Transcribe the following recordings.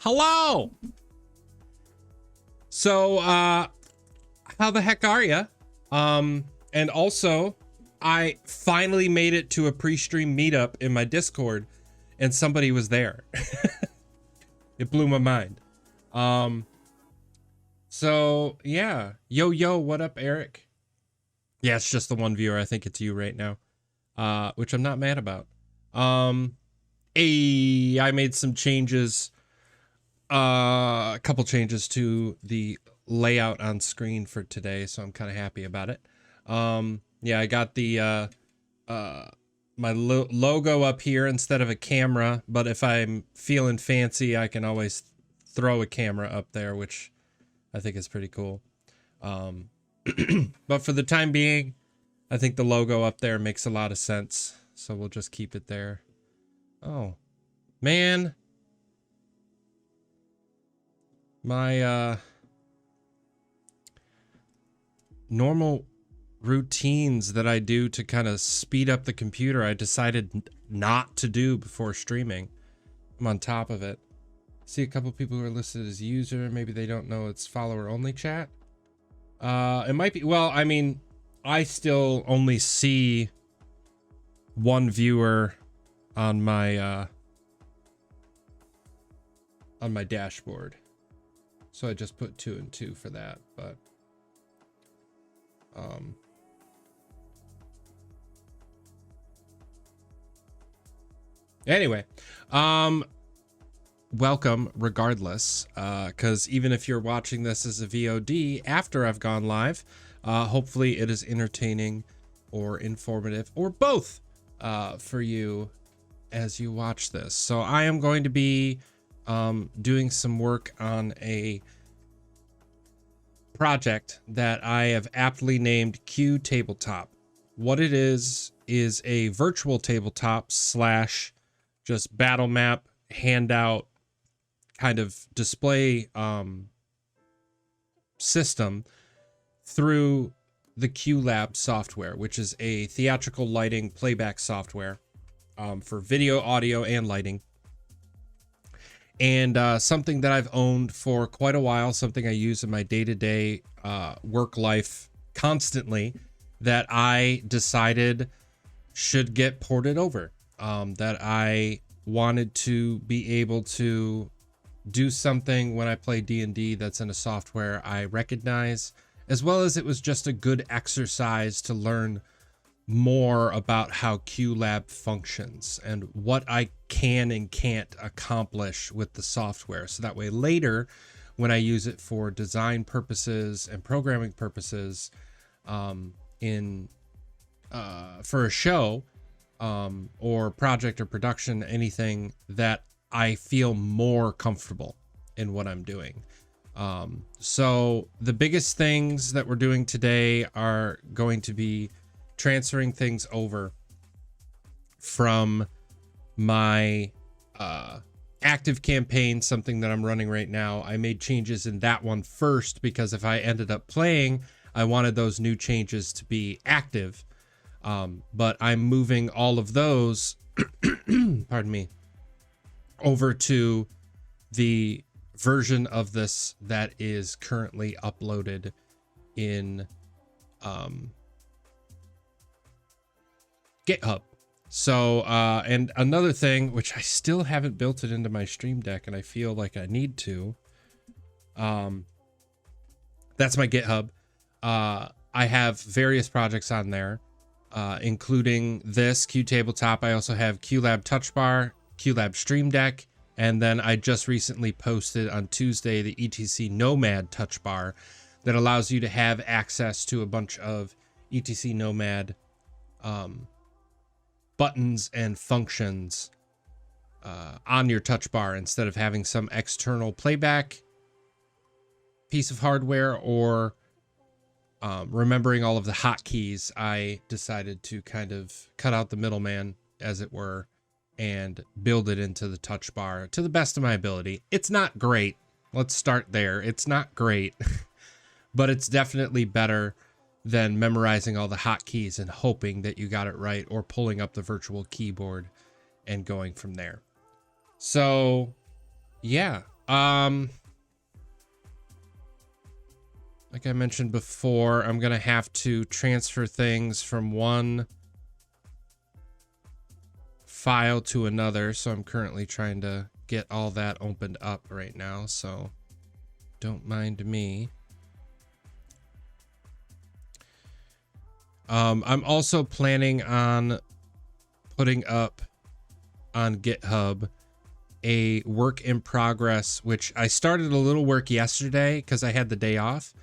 Hello. So, how the heck are ya? And also, I finally made it to a pre-stream meetup in my Discord, and somebody was there. It blew my mind. So yeah, yo, what up, Eric? Yeah, it's just the one viewer. I think it's you right now, which I'm not mad about. I made some changes, a couple changes to the layout on screen for today, so I'm kind of happy about it. Yeah, I got the my logo up here instead of a camera, but if I'm feeling fancy, I can always throw a camera up there, which I think is pretty cool. But for the time being, I think the logo up there makes a lot of sense, so we'll just keep it there. Oh, man. My normal routines that I do to kind of speed up the computer, I decided not to do before streaming. I'm on top of it. See a couple people who are listed as user. Maybe they don't know it's follower only chat. It might be, well, I mean, I still only see one viewer on my dashboard. So I just put 2 and 2 for that, but anyway, welcome regardless, because even if you're watching this as a VOD after I've gone live, hopefully it is entertaining or informative or both for you as you watch this. So I am going to be doing some work on a project that I have aptly named QTableTop. What it is a virtual tabletop slash just battle map handout kind of display system through the QLab software, which is a theatrical lighting playback software for video, audio, and lighting. And something that I've owned for quite a while, something I use in my day-to-day work life constantly, that I decided should get ported over. That I wanted to be able to do something when I play D&D that's in a software I recognize, as well as it was just a good exercise to learn more about how QLab functions and what I can and can't accomplish with the software. So that way later, when I use it for design purposes and programming purposes for a show or project or production, anything, that I feel more comfortable in what I'm doing. So the biggest things that we're doing today are going to be transferring things over from my active campaign, something that I'm running right now. I made changes in that one first because if I ended up playing, I wanted those new changes to be active. But I'm moving all of those, pardon me, over to the version of this that is currently uploaded in GitHub. So, and another thing, which I still haven't built it into my Stream Deck, and I feel like I need to, that's my GitHub. I have various projects on there, including this QTabletop. I also have QLab Touch Bar, QLab Stream Deck, and then I just recently posted on Tuesday the ETC Nomad Touch Bar that allows you to have access to a bunch of ETC Nomad buttons and functions on your touch bar instead of having some external playback piece of hardware or remembering all of the hotkeys. I decided to kind of cut out the middleman, as it were, and build it into the touch bar to the best of my ability. It's not great. Let's start there. It's not great, but it's definitely better than memorizing all the hotkeys and hoping that you got it right, or pulling up the virtual keyboard and going from there. So yeah, Like I mentioned before, I'm going to have to transfer things from one file to another. So I'm currently trying to get all that opened up right now. So don't mind me. I'm also planning on putting up on GitHub a work in progress, which I started a little work yesterday because I had the day off,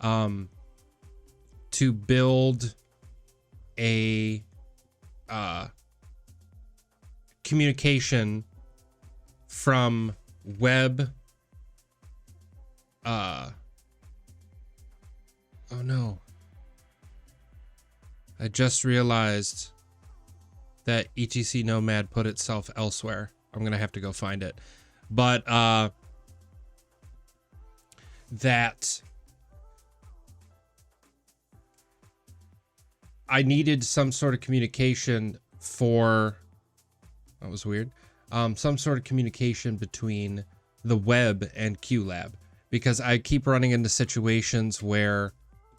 to build a communication from web. Oh no. I just realized that etc Nomad put itself elsewhere. I'm going to have to go find it. But that I needed some sort of communication for, that was weird. Some sort of communication between the web and QLab, because I keep running into situations where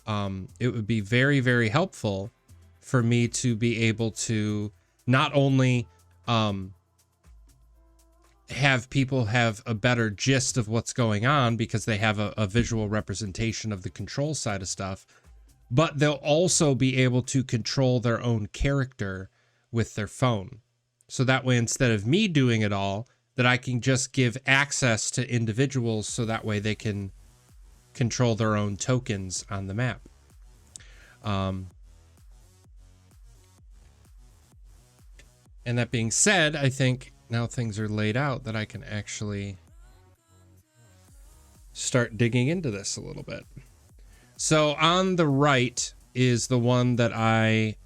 it would be very, very helpful for me to be able to not only have people have a better gist of what's going on because they have a visual representation of the control side of stuff, but they'll also be able to control their own character with their phone. So that way, instead of me doing it all, that I can just give access to individuals so that way they can control their own tokens on the map. And that being said, I think now things are laid out that I can actually start digging into this a little bit. So on the right is the one that I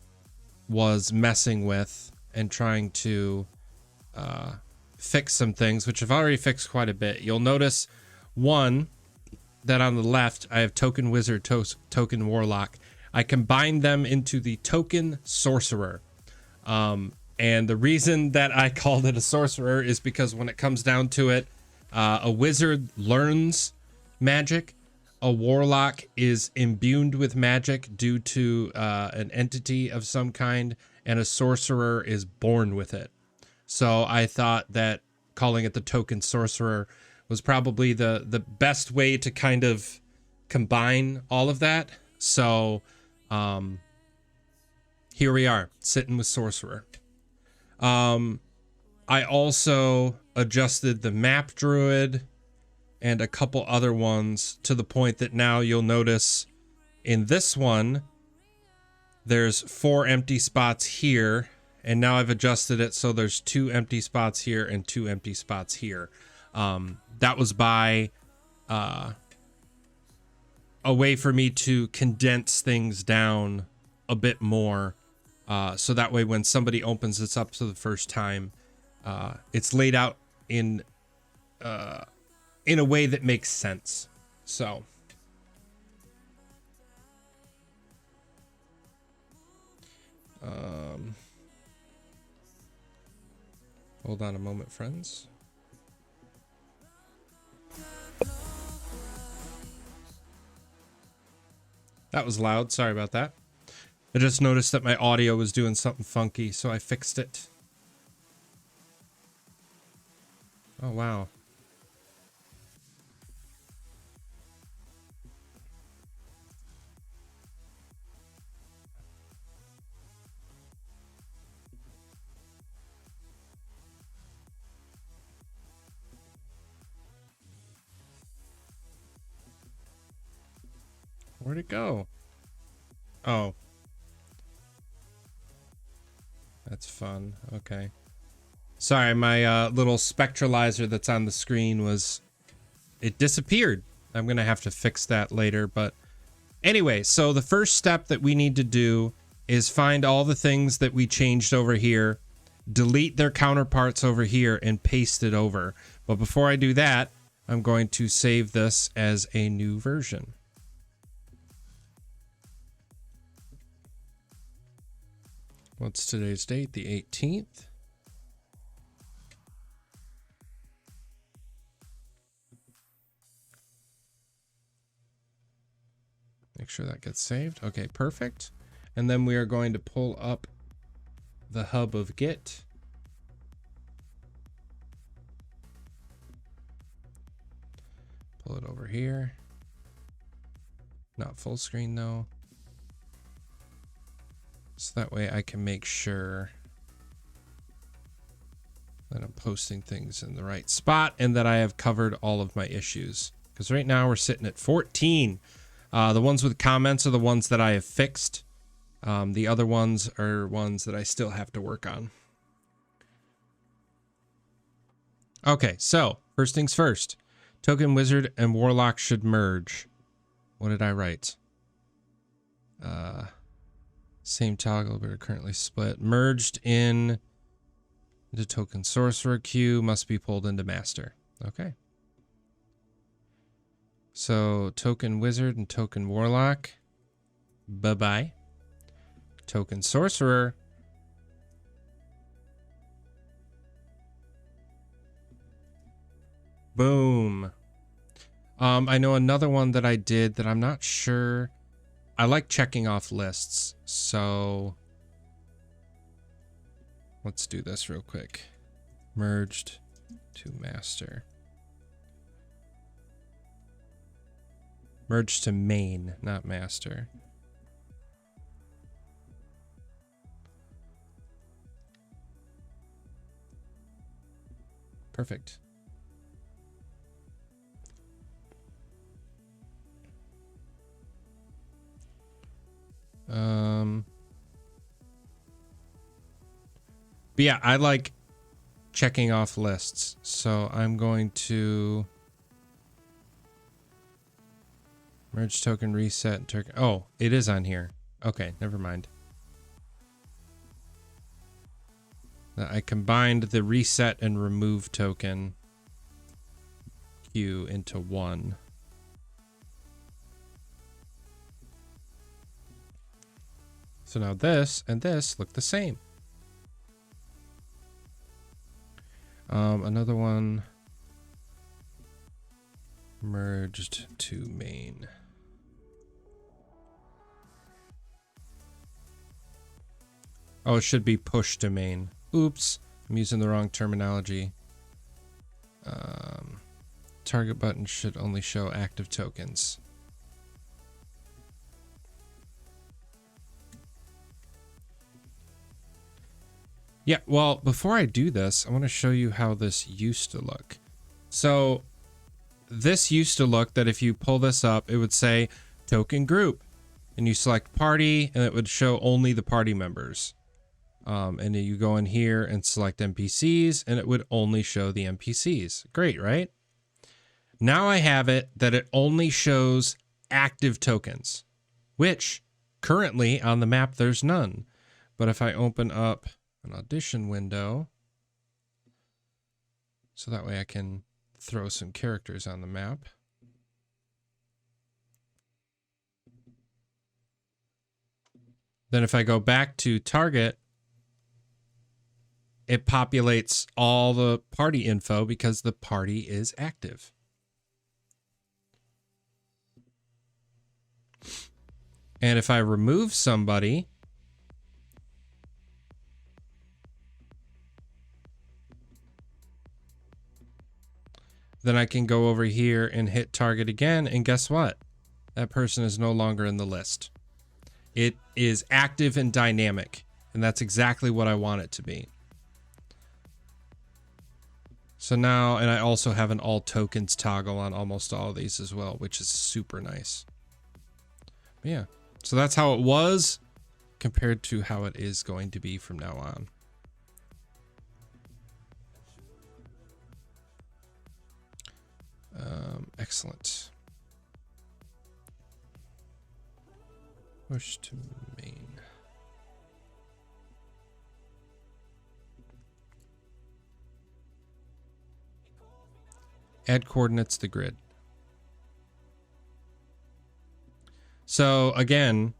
was messing with and trying to fix some things, which I've already fixed quite a bit. You'll notice one that on the left, I have Token Wizard, Token Warlock. I combined them into the Token Sorcerer. And the reason that I called it a sorcerer is because when it comes down to it, a wizard learns magic. A warlock is imbued with magic due to an entity of some kind, and a sorcerer is born with it. So I thought that calling it the Token Sorcerer was probably the best way to kind of combine all of that. So here we are, sitting with Sorcerer. I also adjusted the map druid and a couple other ones to the point that now you'll notice in this one, there's 4 empty spots here. And now I've adjusted it so there's 2 empty spots here and 2 empty spots here. That was by a way for me to condense things down a bit more. So that way when somebody opens this up for the first time, it's laid out in a way that makes sense. So hold on a moment, friends. That was loud. Sorry about that. I just noticed that my audio was doing something funky, so I fixed it. Oh, wow. Where'd it go? Oh. That's fun. Okay. Sorry, my little spectralizer that's on the screen it disappeared. I'm going to have to fix that later. But anyway, so the first step that we need to do is find all the things that we changed over here, delete their counterparts over here, and paste it over. But before I do that, I'm going to save this as a new version. What's today's date? The 18th. Make sure that gets saved. Okay, perfect. And then we are going to pull up the hub of Git. Pull it over here. Not full screen though. So that way I can make sure that I'm posting things in the right spot and that I have covered all of my issues. Because right now we're sitting at 14. The ones with comments are the ones that I have fixed. The other ones are ones that I still have to work on. Okay, so first things first. Token Wizard and Warlock should merge. What did I write? Same toggle, but are currently split. Merged in the Token Sorcerer queue, must be pulled into Master. Okay. So Token Wizard and Token Warlock, bye-bye. Token Sorcerer, boom. I know another one that I did that I'm not sure. I like checking off lists, so let's do this real quick. Merged to master. Merged to main, not master. Perfect. But yeah, I like checking off lists. So I'm going to merge token reset and token. Oh, it is on here. Okay, never mind. I combined the reset and remove token queue into one. So now this and this look the same. Another one merged to main. Oh, it should be push to main. Oops, I'm using the wrong terminology. Target button should only show active tokens. Yeah, well, before I do this, I want to show you how this used to look. So this used to look that if you pull this up, it would say token group and you select party and it would show only the party members. And then you go in here and select NPCs and it would only show the NPCs. Great, right? Now I have it that it only shows active tokens, which currently on the map, there's none. But if I open up an audition window, so that way I can throw some characters on the map. Then if I go back to target, it populates all the party info because the party is active. And if I remove somebody, then I can go over here and hit target again. And guess what? That person is no longer in the list. It is active and dynamic. And that's exactly what I want it to be. So now, and I also have an all tokens toggle on almost all of these as well, which is super nice. But yeah, so that's how it was compared to how it is going to be from now on. Excellent. Push to main. Add coordinates to the grid. So again,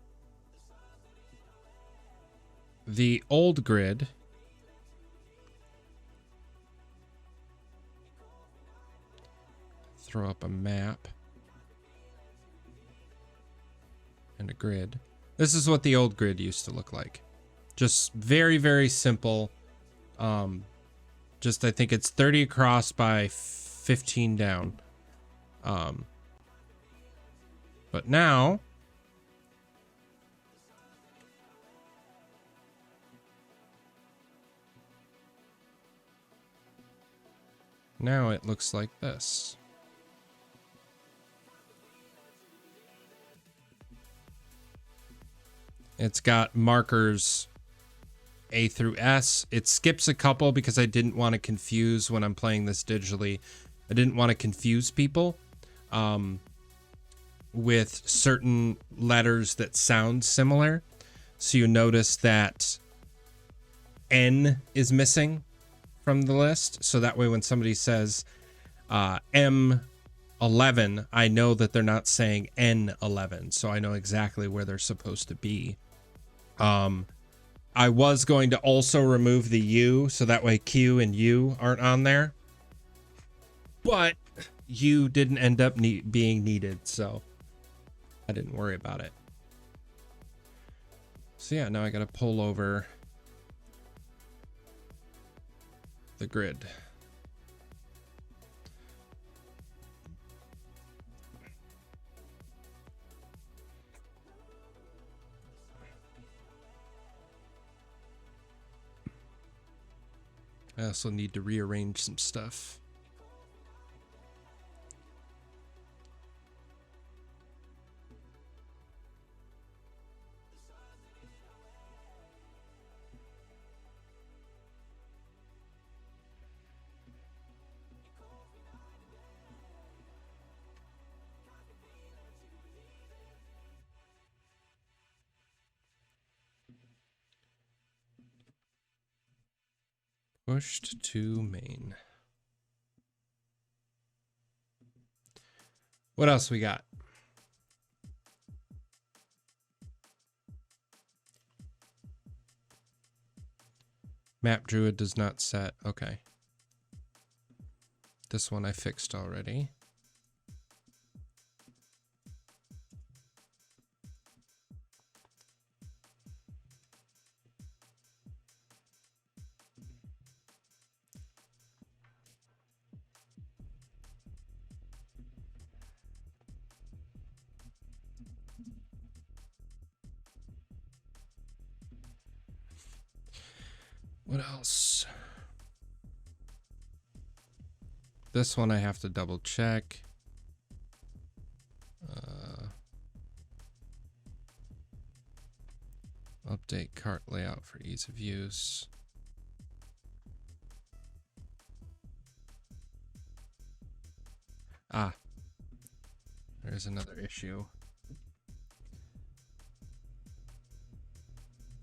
the old grid throw up a map. and a grid. This is what the old grid used to look like. Just very, very simple. Just I think it's 30 across by 15 down. But now it looks like this. It's got markers A through S. It skips a couple because I didn't want to confuse when I'm playing this digitally. I didn't want to confuse people with certain letters that sound similar. So you notice that N is missing from the list. So that way when somebody says M11, I know that they're not saying N11. So I know exactly where they're supposed to be. I was going to also remove the U, so that way Q and U aren't on there. But U didn't end up being needed, so I didn't worry about it. So yeah, now I gotta pull over the grid. I also need to rearrange some stuff. Pushed to main. What else we got? Map Druid does not set. Okay. This one I fixed already. What else? This one I have to double check. Update cart layout for ease of use. Ah, there's another issue.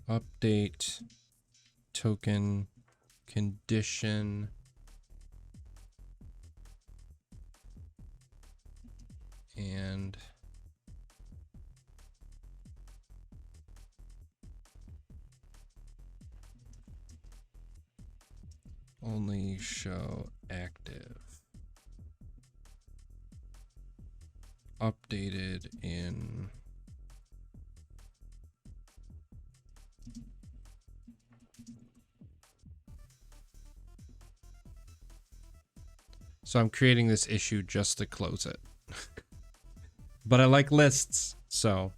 Update token condition and only show active. Updated in so I'm creating this issue just to close it. But I like lists, so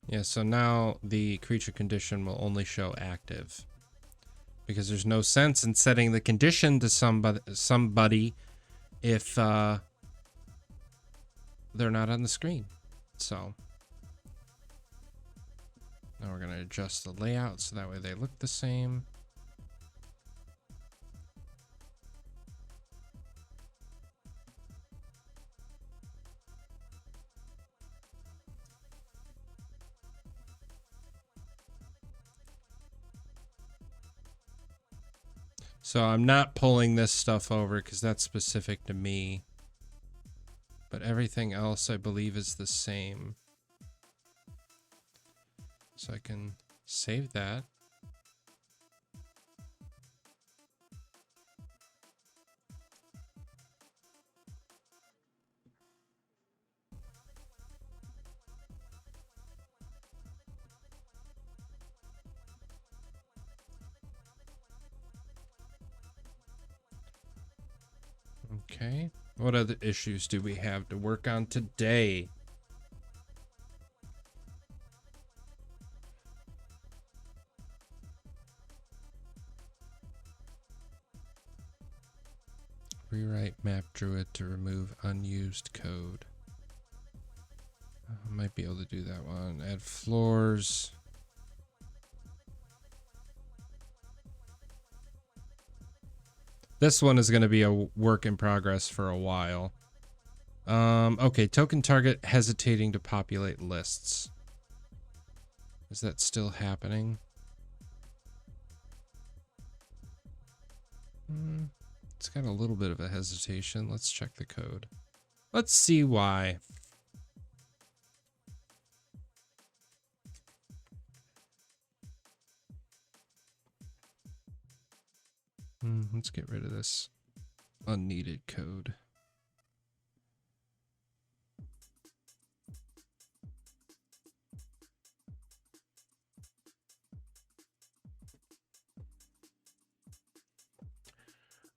yeah, so now the creature condition will only show active. Because there's no sense in setting the condition to somebody if they're not on the screen. So now we're going to adjust the layout so that way they look the same. So I'm not pulling this stuff over because that's specific to me. But everything else I believe is the same. So I can save that. Okay. What other issues do we have to work on today? Rewrite map druid to remove unused code. I might be able to do that one. Add floors. This one is going to be a work in progress for a while. Okay, token target hesitating to populate lists. Is that still happening? It's got a little bit of a hesitation. Let's check the code. Let's see why. Let's get rid of this unneeded code.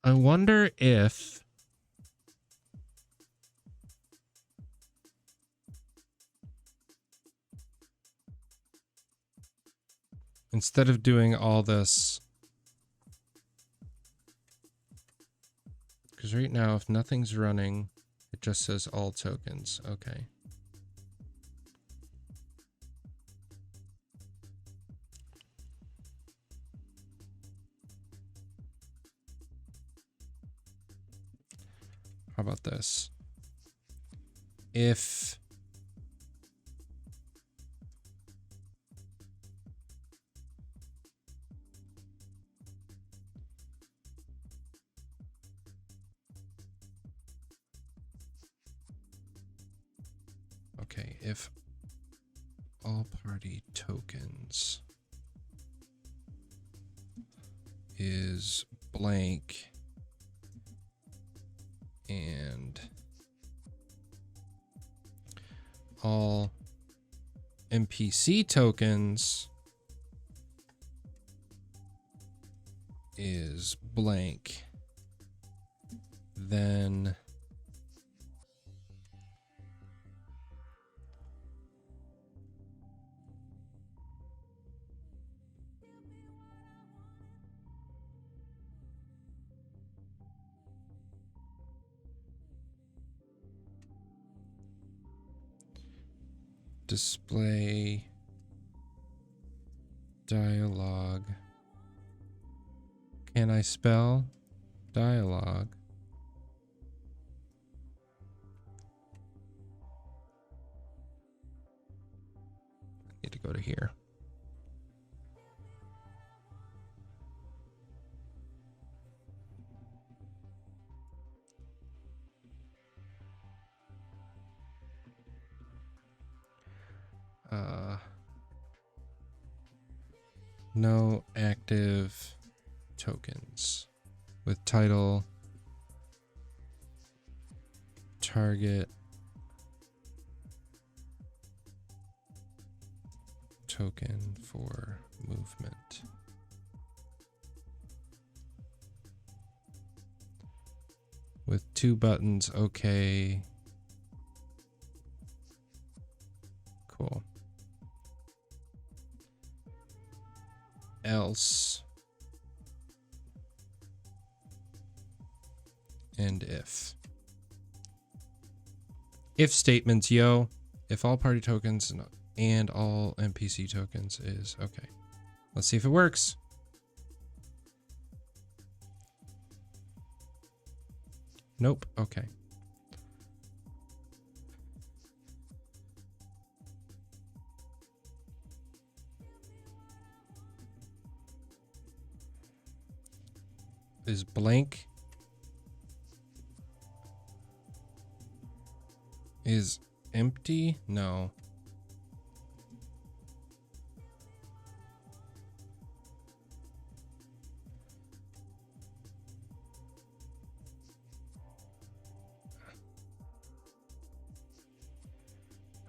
I wonder if instead of doing all this, because right now if nothing's running, it just says all tokens. Okay. How about this? If if all party tokens is blank and all NPC tokens is blank, then display dialogue. Can I spell dialogue? I need to go to here. No active tokens with title, target, token for movement. With 2 buttons, okay. Cool. Else and if statements, yo, if all party tokens and all NPC tokens is okay. Let's see if it works. Nope. Okay. Is blank is empty? No.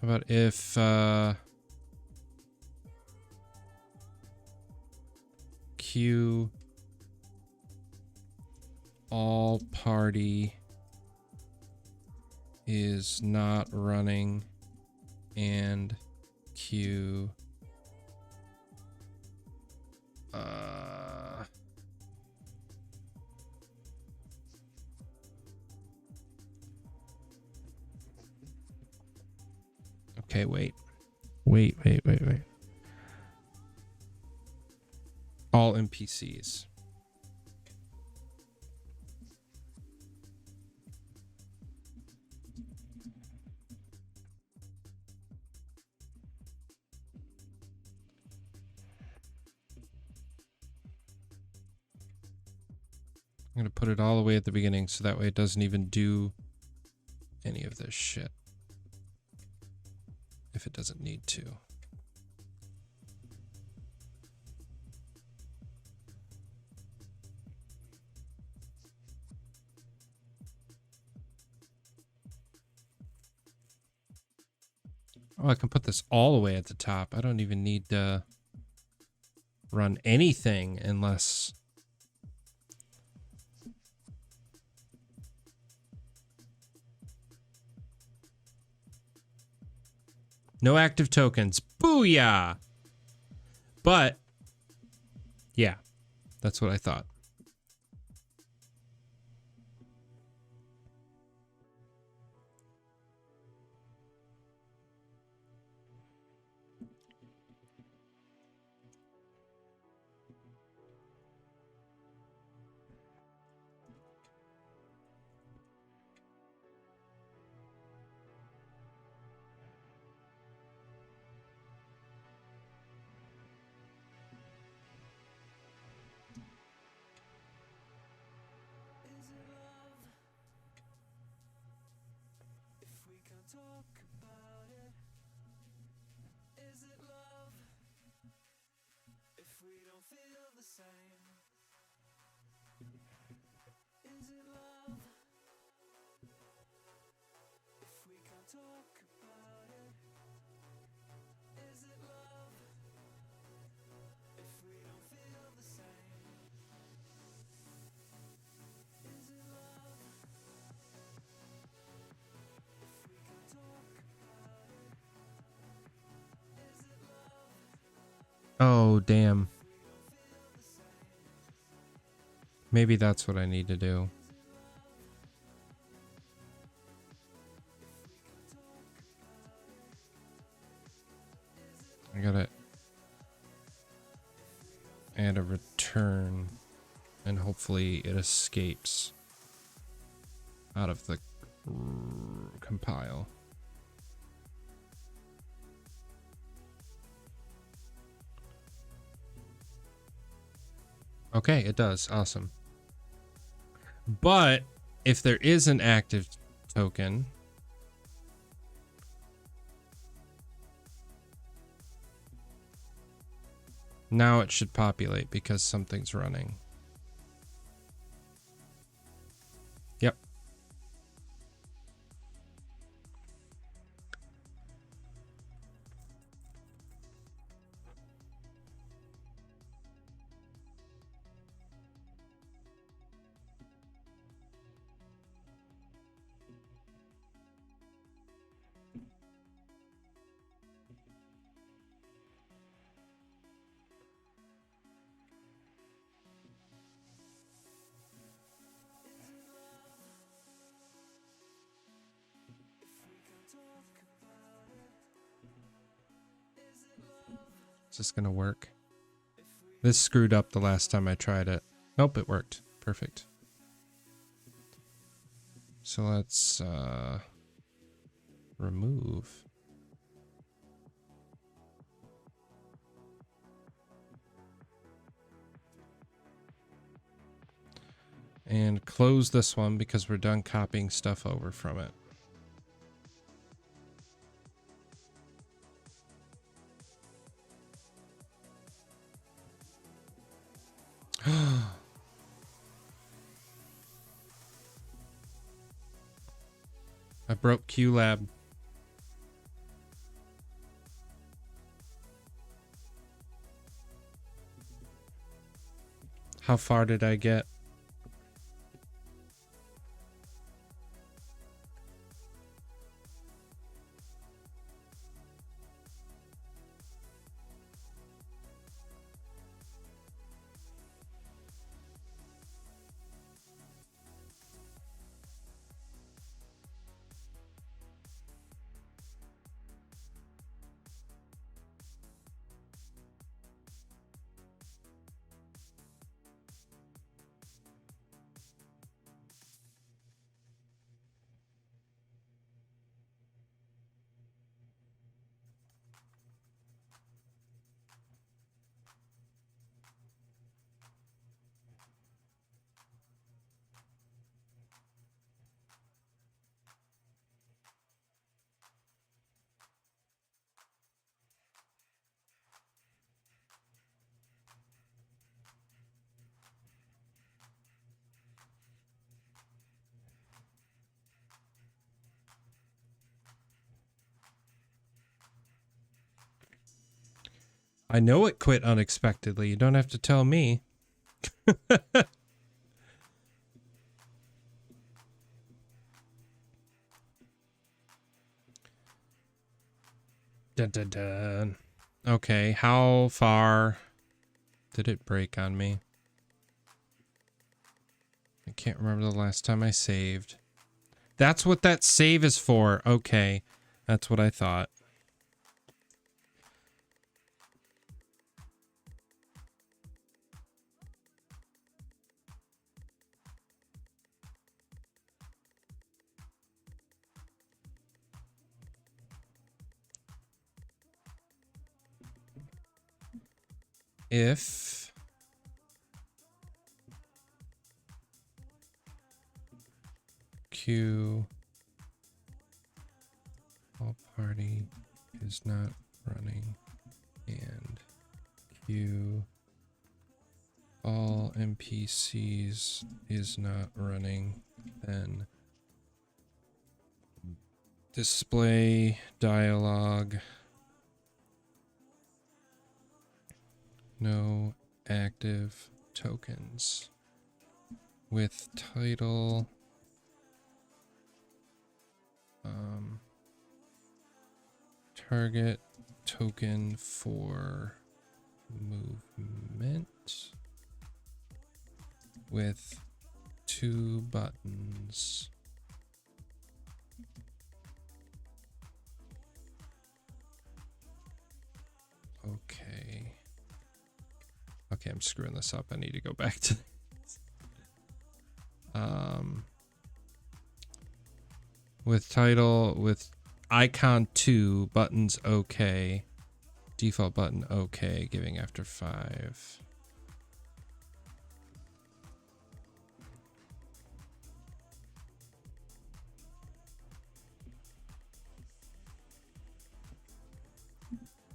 How about if Q all party is not running and Q okay, wait. All NPCs. I'm gonna put it all the way at the beginning so that way it doesn't even do any of this shit. If it doesn't need to. Oh, I can put this all the way at the top. I don't even need to run anything unless... No active tokens. Booyah! But, yeah, that's what I thought. Oh, damn. Maybe that's what I need to do. I gotta add a return and hopefully it escapes out of the compile. Okay, it does. Awesome. But if there is an active token, now it should populate because something's running. Yep. Is this gonna work? This screwed up the last time I tried it. Nope, it worked. Perfect. So let's remove. And close this one because we're done copying stuff over from it. I broke QLab. How far did I get? I know it quit unexpectedly. You don't have to tell me. Dun, dun, dun. Okay, how far did it break on me? I can't remember the last time I saved. That's what that save is for. Okay, that's what I thought. If Q all party is not running and Q all NPCs is not running, then display dialogue. No active tokens with title target token for movement with 2 buttons. Okay. Okay, I'm screwing this up. I need to go back to this. With title, with icon 2, buttons okay, default button okay, giving after 5.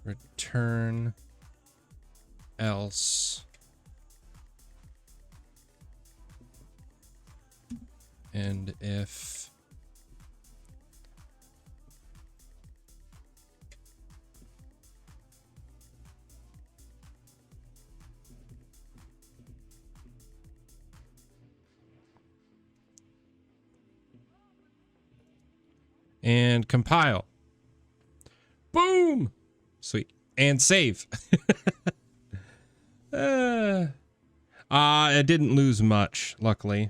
Return else. And if and compile. Boom! Sweet. And save. I didn't lose much, luckily.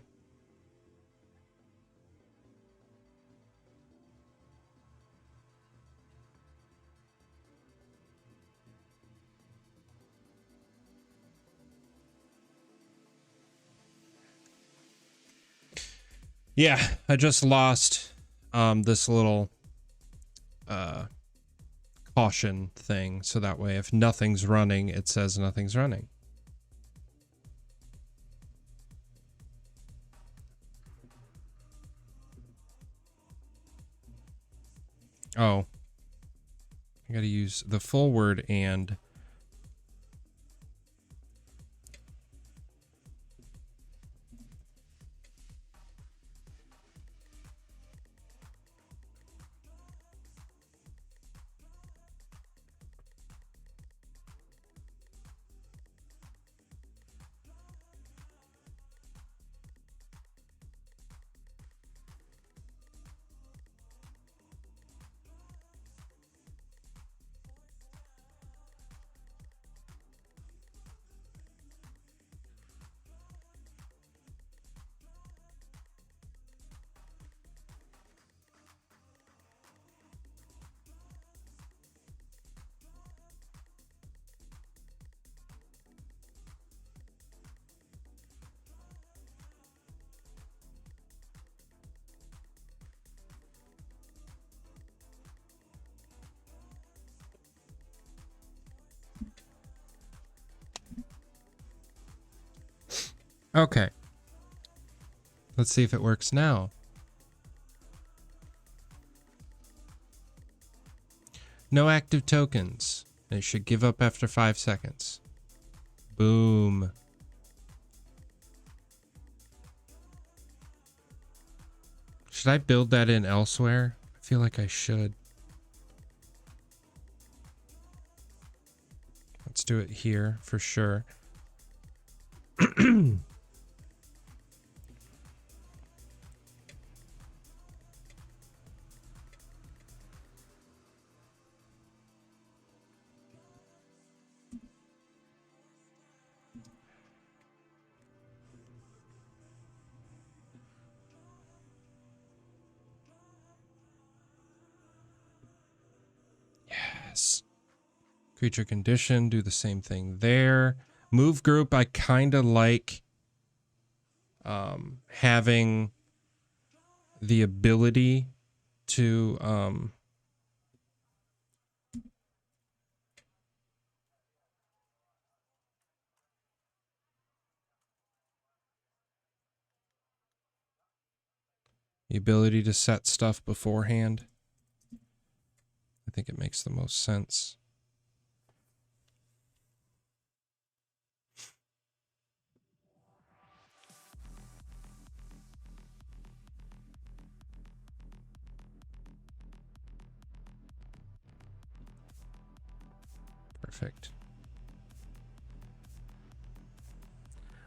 Yeah, I just lost this little caution thing, so that way if nothing's running, it says nothing's running. Oh, I gotta use the full word and. Okay. Let's see if it works now. No active tokens. It should give up after 5 seconds. Boom. Should I build that in elsewhere? I feel like I should. Let's do it here for sure. Yes. Creature condition, do the same thing there. Move group, I kind of like having the ability to set stuff beforehand. I think it makes the most sense. Perfect.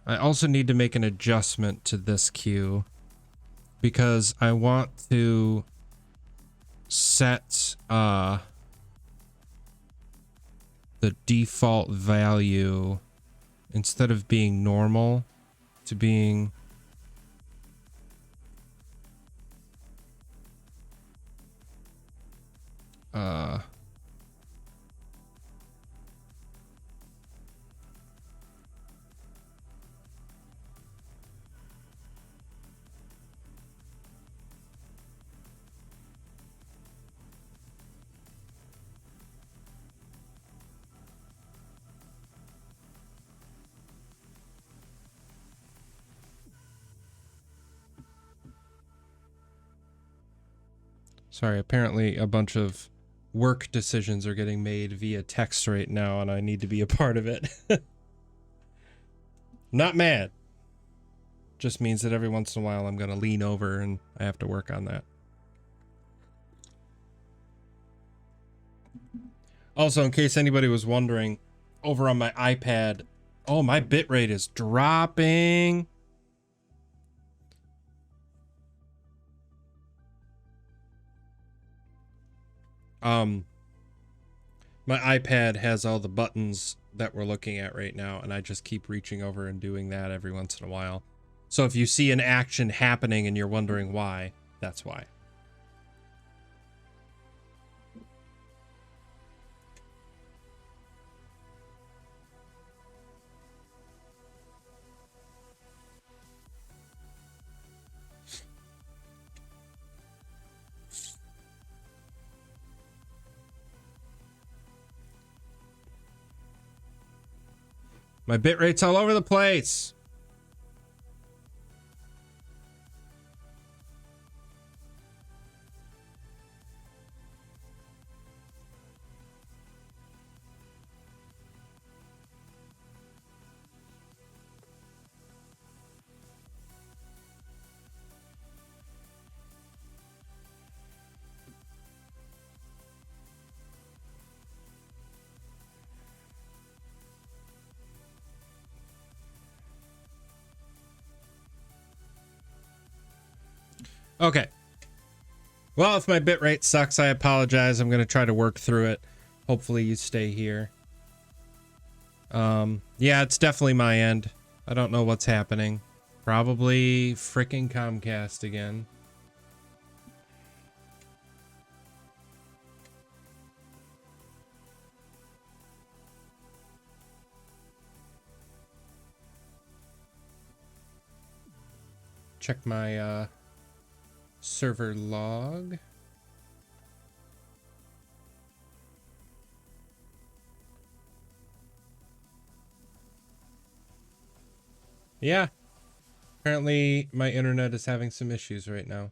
I also need to make an adjustment to this queue because I want to set the default value instead of being normal to being sorry, apparently a bunch of work decisions are getting made via text right now and I need to be a part of it. Not mad. Just means that every once in a while I'm going to lean over and I have to work on that. Also, in case anybody was wondering, over on my iPad, oh, my bitrate is dropping. My iPad has all the buttons that we're looking at right now, and I just keep reaching over and doing that every once in a while. So if you see an action happening and you're wondering why, that's why. My bitrate's all over the place. Okay. Well, if my bitrate sucks, I apologize. I'm going to try to work through it. Hopefully you stay here. Yeah, it's definitely my end. I don't know what's happening. Probably frickin' Comcast again. Check my server log. Yeah, Apparently, my internet is having some issues right now.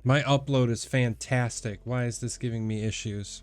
My upload is fantastic. Why is this giving me issues?